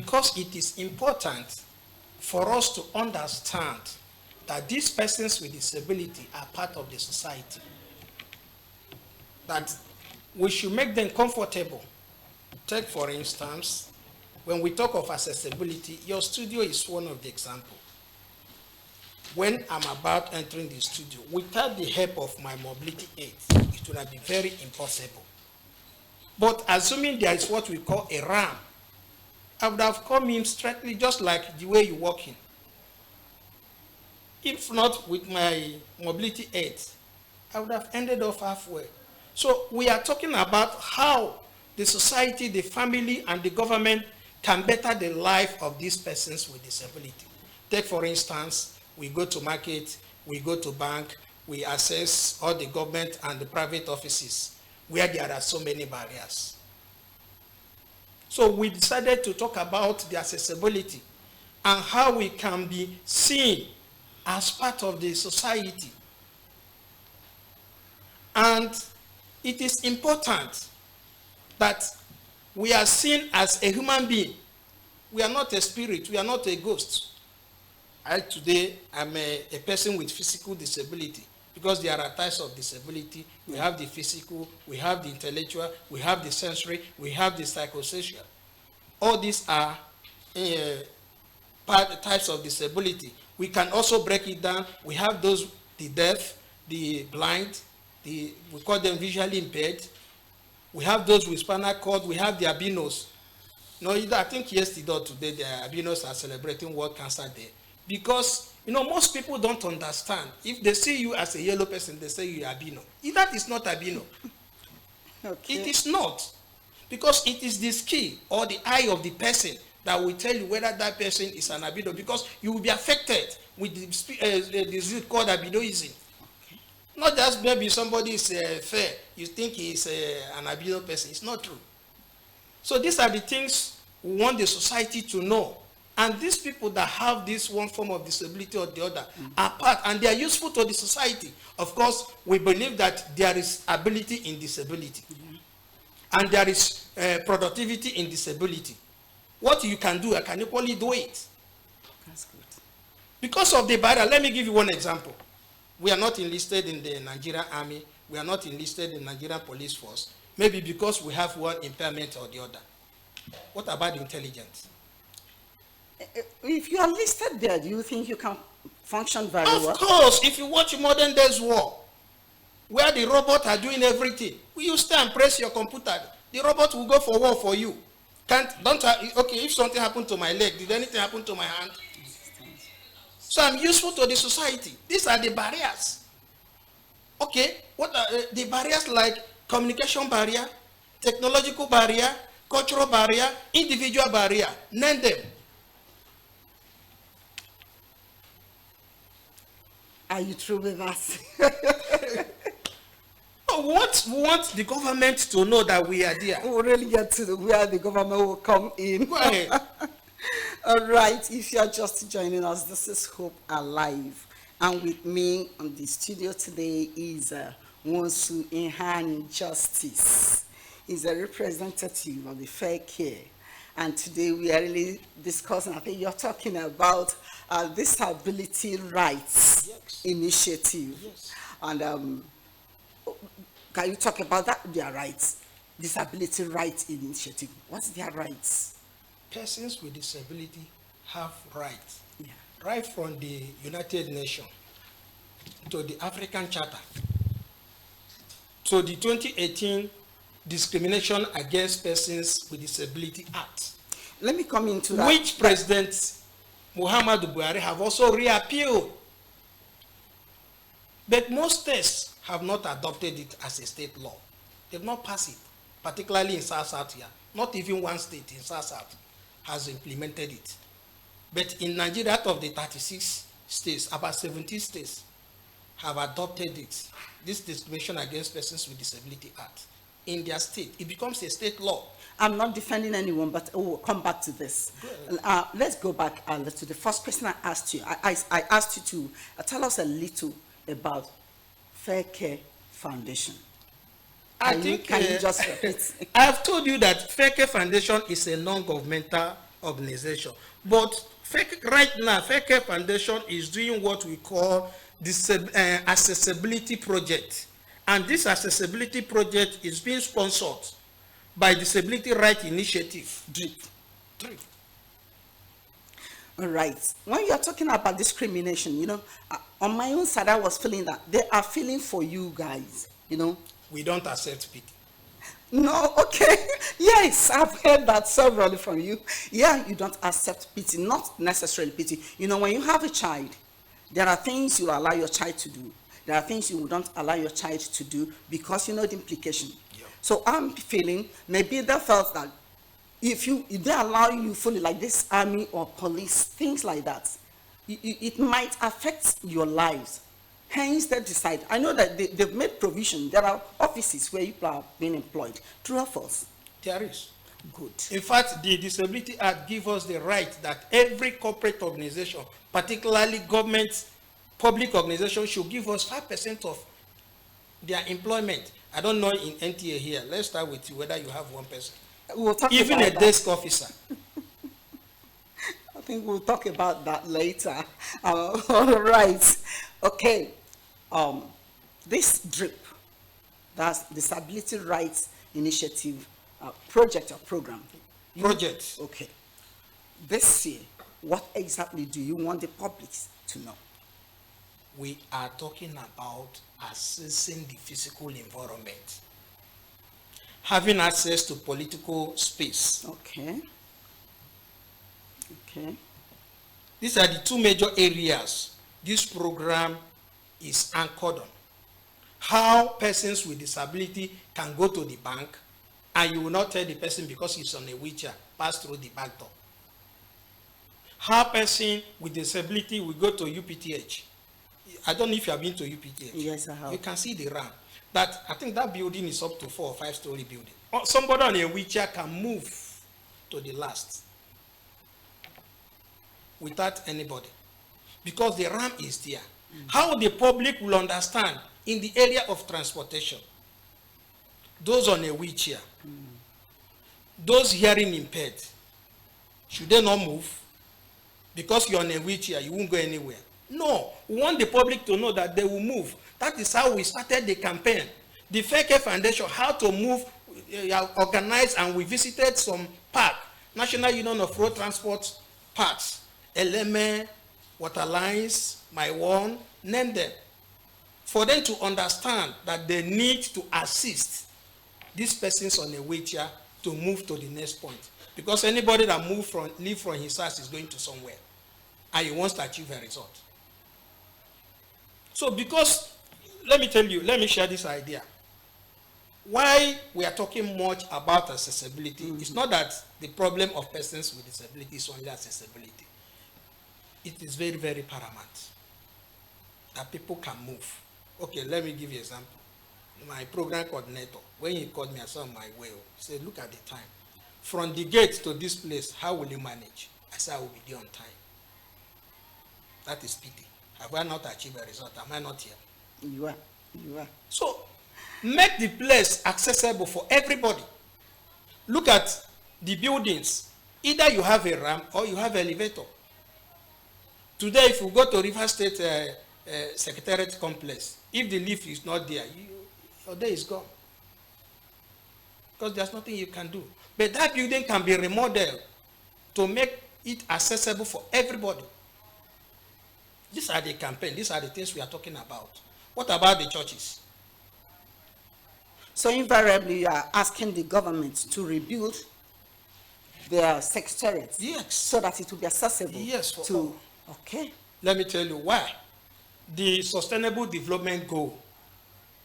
because it is important for us to understand that these persons with disability are part of the society, that we should make them comfortable. Take, for instance, when we talk of accessibility, your studio is one of the examples. When I'm about entering the studio, without the help of my mobility aid, it would have been very impossible. But assuming there is what we call a ramp, I would have come in straightly just like the way you walk in. If not with my mobility aid, I would have ended off halfway. So we are talking about how the society, the family, and the government can better the life of these persons with disability. Take, for instance, we go to market, we go to bank, we access all the government and the private offices where there are so many barriers. So we decided to talk about the accessibility and how we can be seen as part of the society. And it is important that we are seen as a human being. We are not a spirit, we are not a ghost. Today, I'm a person with physical disability, because there are types of disability. We have the physical, we have the intellectual, we have the sensory, we have the psychosocial. All these are types of disability. We can also break it down. We have those, the deaf, the blind, we call them visually impaired. We have those with spinal cord, we have the albinos. No, I think yesterday or today, the albinos are celebrating World Cancer Day. Because, most people don't understand. If they see you as a yellow person, they say you're albino. That is not albino. Okay. It is not. Because it is the skin or the eye of the person that will tell you whether that person is an albino. Because you will be affected with the disease called albinoism. Okay. Not just maybe somebody is fair, you think he is an albino person. It's not true. So these are the things we want the society to know. And these people that have this one form of disability or the other are part, and they are useful to the society. Of course, we believe that there is ability in disability. And there is productivity in disability. What you can do, I can equally do it. That's good. Because of the barrier, let me give you one example. We are not enlisted in the Nigerian Army. We are not enlisted in the Nigerian Police Force. Maybe because we have one impairment or the other. What about intelligence? If you are listed there, do you think you can function very well? Of course, if you watch Modern Days War, where the robots are doing everything, you stay and press your computer, the robot will go for war for you. Okay, if something happened to my leg, did anything happen to my hand? So I'm useful to the society. These are the barriers. Okay, what are the barriers? Like communication barrier, technological barrier, cultural barrier, individual barrier. Name them. Are you through with us? We want the government to know that we are there. We'll really get to where the government will come in. Go ahead. All right, if you are just joining us, this is Hope Alive. And with me on the studio today is Wonsu Inhan Justice. He's a representative of the Fair Care. And today we are really discussing, I think you're talking about Disability Rights Initiative. Yes. And can you talk about that, their rights? Disability Rights Initiative. What's their rights? Persons with disability have rights. Yeah. Right from the United Nations to the African Charter to the 2018 Discrimination Against Persons with Disability Act. Let me come into that. Which President Muhammadu Buhari have also reappealed. But most states have not adopted it as a state law. They've not passed it, particularly in South here. Not even one state in South has implemented it. But in Nigeria, out of the 36 states, about 17 states have adopted it. This Discrimination Against Persons with Disability Act. In their state, it becomes a state law. I'm not defending anyone, but we'll come back to this. Let's go back to the first question I asked you. I asked you to tell us a little about Fair Care Foundation. Can you just repeat? I have told you that Fair Care Foundation is a non-governmental organization. But right now, Fair Care Foundation is doing what we call this accessibility project. And this accessibility project is being sponsored by Disability Rights Initiative, DRIP. All right. When you are talking about discrimination, on my own side, I was feeling that they are feeling for you guys, We don't accept pity. No, okay. Yes, I've heard that severally from you. Yeah, you don't accept pity, not necessarily pity. When you have a child, there are things you allow your child to do. There are things you don't allow your child to do because you know the implication. Yeah. So I'm feeling maybe they felt that if they allow you fully, like this army or police, things like that, it might affect your lives. Hence, they decide. I know that they've made provision. There are offices where people are being employed. True or false? There is. Good. In fact, the Disability Act gives us the right that every corporate organization, particularly government, public organization, should give us 5% of their employment. I don't know in NTA here. Let's start with you, whether you have one person. We'll talk Even about a desk officer. I think we'll talk about that later. All right. Okay. This DRIP, that's Disability Rights Initiative project or program. Project. Okay. This year, what exactly do you want the public to know? We are talking about assessing the physical environment, having access to political space. Okay. Okay. These are the two major areas this program is anchored on. How persons with disability can go to the bank and you will not tell the person because he's on a wheelchair, pass through the back door. How person with disability will go to UPTH. I don't know if you have been to UPTH. Yes, I have. You can see the ramp. That I think that building is up to 4 or 5 story building. Somebody on a wheelchair can move to the last without anybody because the ramp is there. How the public will understand in the area of transportation, those on a wheelchair, those hearing impaired, should they not move? Because you're on a wheelchair, you won't go anywhere. No, we want the public to know that they will move. That is how we started the campaign. The Fair Care Foundation, how to move, organized, and we visited some park, National Union of Road Transport parks, Eleme, Waterlines, My One, name them, for them to understand that they need to assist these persons on a wheelchair to move to the next point. Because anybody that leave from his house is going to somewhere, and he wants to achieve a result. So because, let me share this idea. Why we are talking much about accessibility, it's not that the problem of persons with disability is only accessibility. It is very, very paramount that people can move. Okay, let me give you an example. My program coordinator, when he called me, I saw my way, he said, look at the time. From the gate to this place, how will you manage? I said, I will be there on time. That is pity. Have I not achieved a result? Am I not here? You are. So, make the place accessible for everybody. Look at the buildings. Either you have a ramp or you have an elevator. Today, if you go to River State Secretariat Complex, if the lift is not there, your day is gone. Because there's nothing you can do. But that building can be remodeled to make it accessible for everybody. These are the campaign. These are the things we are talking about. What about the churches? So invariably, you are asking the government to rebuild their secretariats. Yes. So that it will be accessible. Yes. To all. Okay. Let me tell you why. The Sustainable Development Goal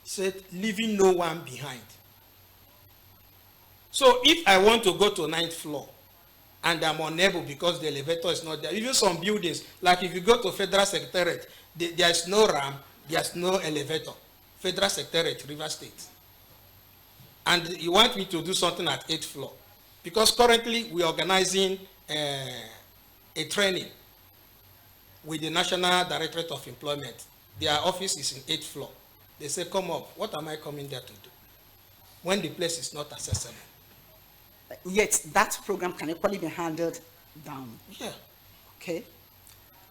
said leaving no one behind. So if I want to go to 9th floor and I'm unable because the elevator is not there, even some buildings, like if you go to Federal Secretariat, there is no ramp, there's no elevator. Federal Secretariat, River State. And you want me to do something at 8th floor. Because currently we're organizing a training with the National Directorate of Employment. Their office is in 8th floor. They say, come up. What am I coming there to do? When the place is not accessible. Yet that program can equally be handled down. Yeah. Okay.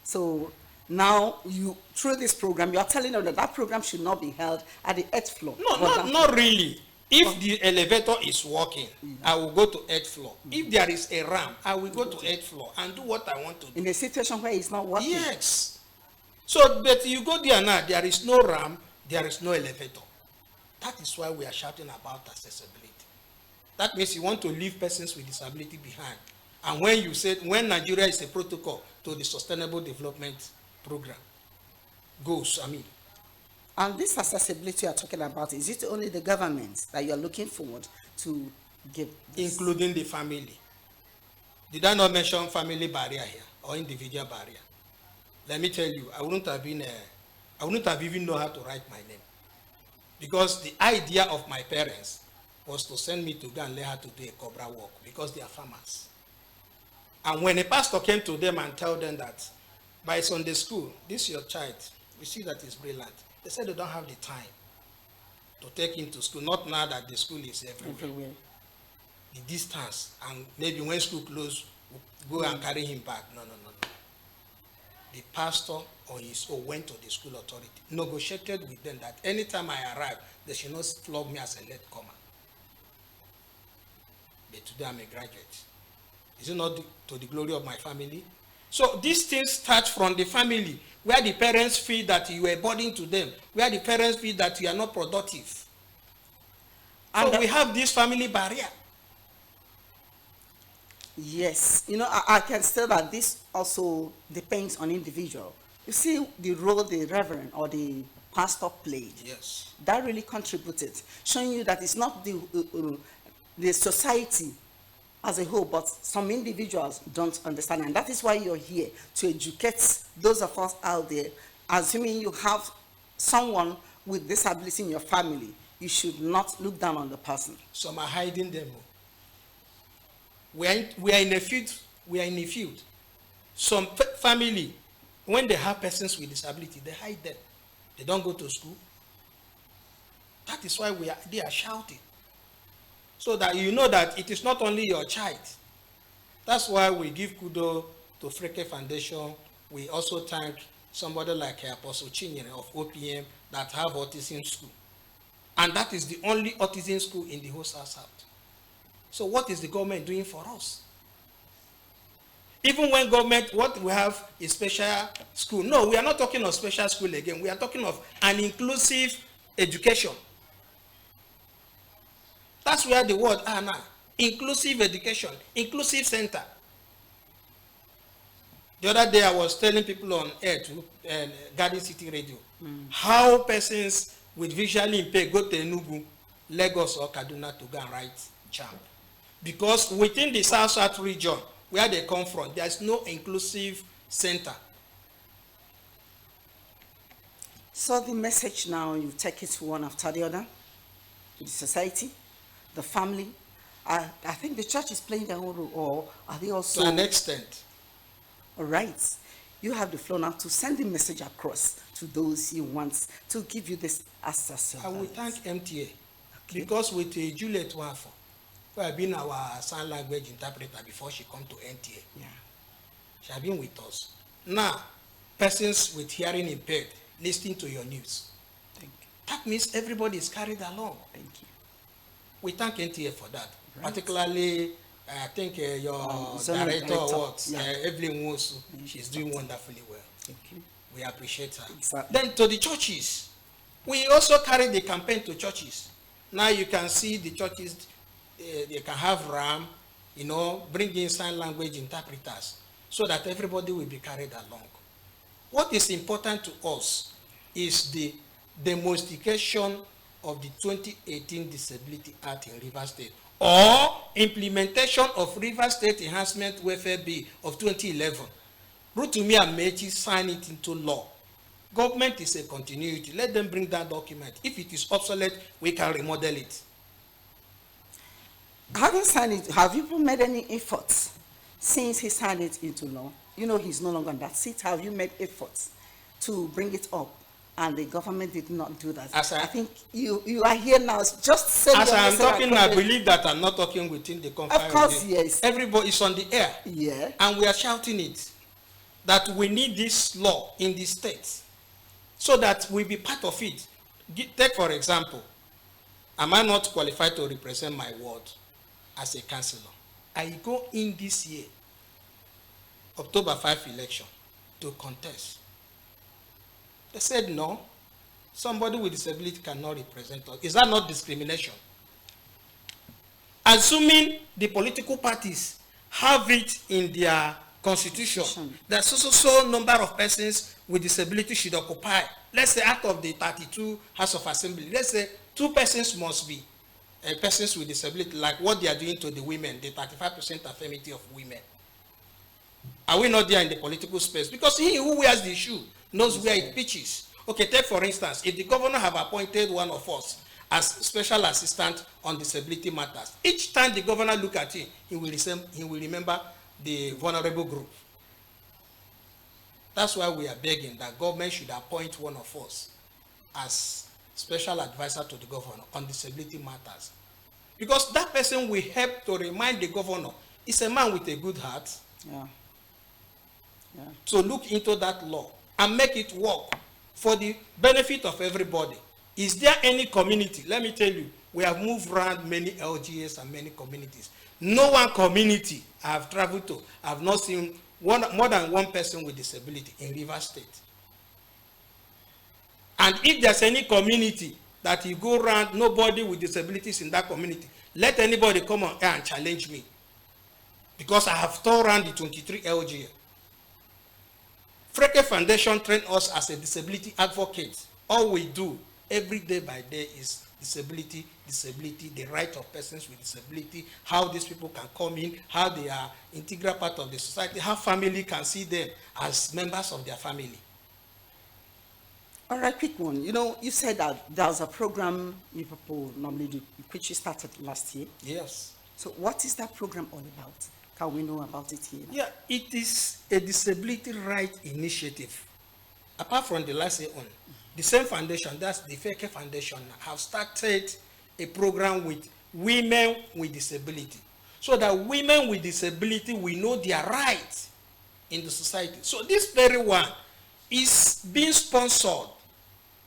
So now you, through this program, you are telling them that that program should not be held at the 8th floor. No, but not really. If the elevator is working, I will go to 8th floor. If there is a ramp, I will go to 8th floor and do what I want to do. in a situation where it's not working. Yes. So, but you go there now, there is no ramp, there is no elevator. That is why we are shouting about accessibility. That means you want to leave persons with disability behind. And when you said, when Nigeria is a protocol to the Sustainable Development Program goals, And this accessibility you are talking about, is it only the government that you are looking forward to give this? Including the family. Did I not mention family barrier here or individual barrier? Let me tell you, I wouldn't have even known how to write my name. Because the idea of my parents was to send me to go and learn how to do a cobra work because they are farmers. And when a pastor came to them and told them that by Sunday school, this is your child, we see that he's brilliant. They said they don't have the time to take him to school, not now that the school is everywhere. The distance, and maybe when school closed, we'll go and carry him back. No. The pastor on his own went to the school authority, negotiated with them that anytime I arrive, they should not flog me as a late comer. But today I'm a graduate. Is it not to the glory of my family? So these things start from the family, where the parents feel that you are a burden to them, where the parents feel that you are not productive. So we have this family barrier. Yes, I can say that this also depends on individual. You see the role the reverend or the pastor played. Yes. That really contributed, showing you that it's not the society as a whole, but some individuals don't understand, and that is why you're here, to educate those of us out there. Assuming you have someone with disability in your family, you should not look down on the person. Some are hiding them. We are in a field. Some family, when they have persons with disability, they hide them. They don't go to school. That is why they are shouting. So that you know that it is not only your child. That's why we give kudos to Freke Foundation. We also thank somebody like Apostle Chinyere of OPM that have autism school. And that is the only autism school in the whole South. So what is the government doing for us? Even when government, what we have is special school. No, we are not talking of special school again. We are talking of an inclusive education. That's where the word are now. Inclusive education, inclusive center. The other day I was telling people on air to Garden City Radio how persons with visually impaired go to Enugu, Lagos or Kaduna to go and write JAMB. Because within the South region where they come from, there is no inclusive center. So the message now, you take it one after the other, to the society, the family. I think the church is playing their own role, or are they also? To an extent. All right. You have the floor now to send the message across to those you want to give you this access. I will thank NTA because with Juliet Wafo, who has been our sign language interpreter before she come to NTA. Yeah. She has been with us. Now, persons with hearing impaired, listening to your news. Thank you. That means everybody is carried along. Thank you. We thank NTA for that. Right. Particularly, I think your director, Evelyn Wosu, she's doing wonderfully well. Thank you. We appreciate her. Exactly. Then to the churches, we also carry the campaign to churches. Now you can see the churches, they can have RAM, bring in sign language interpreters so that everybody will be carried along. What is important to us is the demonstration of the 2018 Disability Act in Rivers State, or implementation of Rivers State Enhancement Welfare Bill of 2011. Rotumi and Mechi sign it into law. Government is a continuity. Let them bring that document. If it is obsolete, we can remodel it. Having signed it, have you made any efforts since he signed it into law? He's no longer on that seat. Have you made efforts to bring it up and the government did not do that. As I think you are here now. Just say as your I'm message and talking, I believe that I'm not talking within the confines. Of course, yes. Everybody is on the air. Yeah. And we are shouting it, that we need this law in the state so that we be part of it. Take, for example, am I not qualified to represent my ward as a councillor? I go in this year, October 5 election, to contest. They said no, somebody with disability cannot represent us. Is that not discrimination? Assuming the political parties have it in their constitution that so number of persons with disability should occupy. Let's say out of the 32 House of Assembly, let's say 2 persons must be persons with disability, like what they are doing to the women, the 35% affirmative of women. Are we not there in the political space? Because he who wears the shoe knows where it pitches. Okay, take for instance, if the governor have appointed one of us as special assistant on disability matters, each time the governor look at him, he will remember the vulnerable group. That's why we are begging that government should appoint one of us as special advisor to the governor on disability matters. Because that person will help to remind the governor, is a man with a good heart. Yeah. Yeah. So look into that law and make it work for the benefit of everybody. Is there any community? Let me tell you, we have moved around many LGAs and many communities. No one community I have traveled to, I have not seen more than one person with disability in Rivers State. And if there's any community that you go around, nobody with disabilities in that community, let anybody come on air and challenge me. Because I have toured around the 23 LGA. Freke Foundation trained us as a disability advocate. All we do every day by day is disability, the right of persons with disability, how these people can come in, how they are integral part of the society, how family can see them as members of their family. All right, quick one. You know, you said that there's a program you people normally do, which you started last year. Yes. So what is that program all about? Can we know about it here? Yeah, it is a disability right initiative. Apart from the last year on, the same foundation, that's the Freke Foundation, have started a program with women with disability. So that women with disability will know their rights in the society. So this very one is being sponsored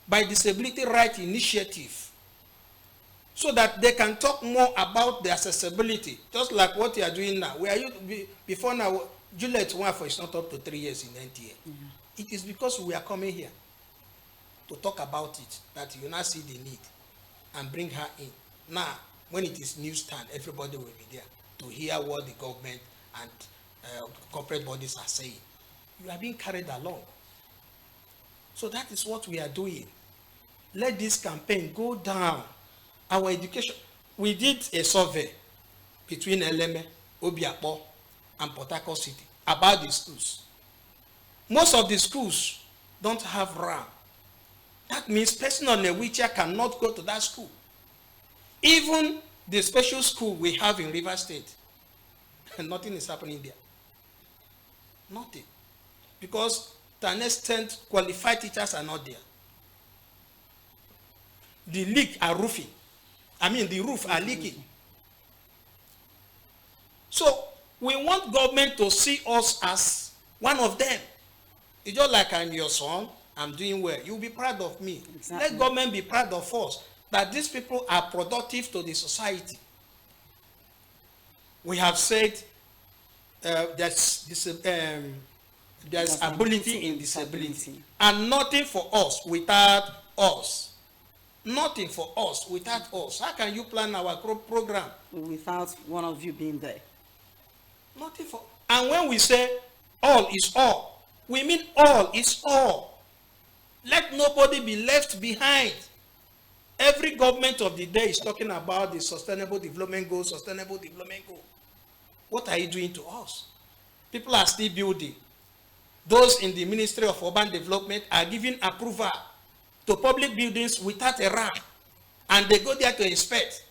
by Disability Right Initiative, so that they can talk more about the accessibility, just like what you are doing now. We are before now, Juliet Nwafo is not up to 3 years in NTA. Mm-hmm. It is because we are coming here to talk about it that you now see the need and bring her in. Now, when it is news time, everybody will be there to hear what the government and corporate bodies are saying. You are being carried along. So that is what we are doing. Let this campaign go down. Our education, we did a survey between Eleme, Obiakpo, and Port Harcourt City about the schools. Most of the schools don't have RAM. That means person on a wheelchair cannot go to that school. Even the special school we have in Rivers State, nothing is happening there. Nothing. Because to an extent, qualified teachers are not there. The leak are roofing. The roof are leaking. So we want government to see us as one of them. It's just like I'm your son, I'm doing well. You'll be proud of me. Exactly. Let government be proud of us, that these people are productive to the society. We have said there's ability in disability, and nothing for us without us. Nothing for us without us. How can you plan our program without one of you being there? Nothing for. And when we say all is all, we mean all is all. Let nobody be left behind. Every government of the day is talking about the sustainable development goal, sustainable development goal. What are you doing to us? People are still building. Those in the Ministry of Urban Development are giving approval to public buildings without a ramp, and they go there to inspect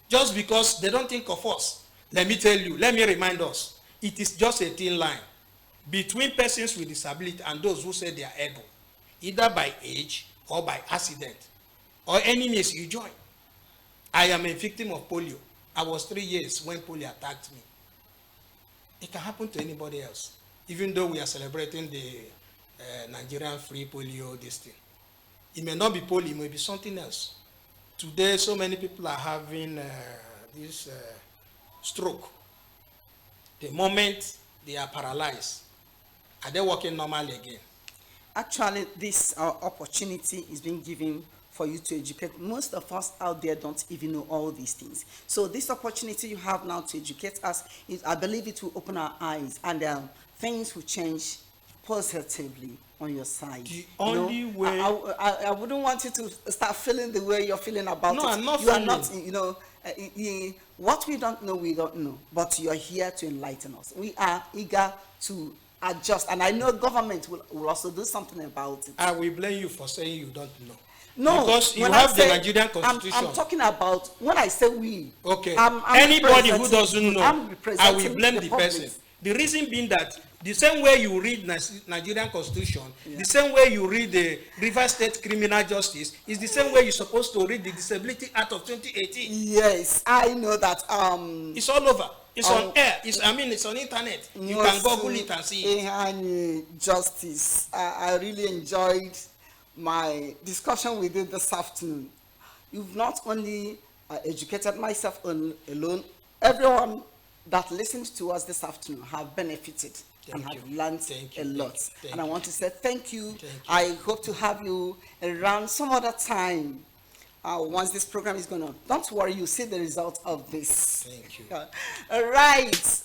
just because they don't think of us. Let me tell you, let me remind us, it is just a thin line between persons with disability and those who say they are able. either by age or by accident, or any means you join. I am a victim of polio. I was 3 years when polio attacked me. It can happen to anybody else, even though we are celebrating the Nigerian free polio this thing. It may not be polio, it may be something else. Today, so many people are having this stroke. The moment they are paralyzed, are they walking normally again? Actually, this opportunity is being given for you to educate. Most of us out there don't even know all these things. So this opportunity you have now to educate us, I believe it will open our eyes, and things will change positively on your side. The only way I wouldn't want you to start feeling the way you're feeling about it. No, I'm not you feeling. are not, what we don't know, but you're here to enlighten us. We are eager to adjust, and I know government will also do something about it. I will blame you for saying you don't know. No, because you when have I the say, Nigerian constitution. I'm talking about when I say we. Okay. I'm Anybody who representing- doesn't know, I'm I representing will blame the public. person. The reason being that the same way you read Nigerian constitution, the same way you read the River State Criminal Justice, is the same way you're supposed to read the Disability Act of 2018. Yes, I know that. It's all over. It's on air. It's on internet. You can Google it and see it. Justice. I really enjoyed my discussion with you this afternoon. You've not only educated myself alone, everyone that listened to us this afternoon have benefited and have learned a lot. And I want to say thank you. I hope to have you around some other time. Once this program is going on, don't worry, you see the result of this. Thank you. All right.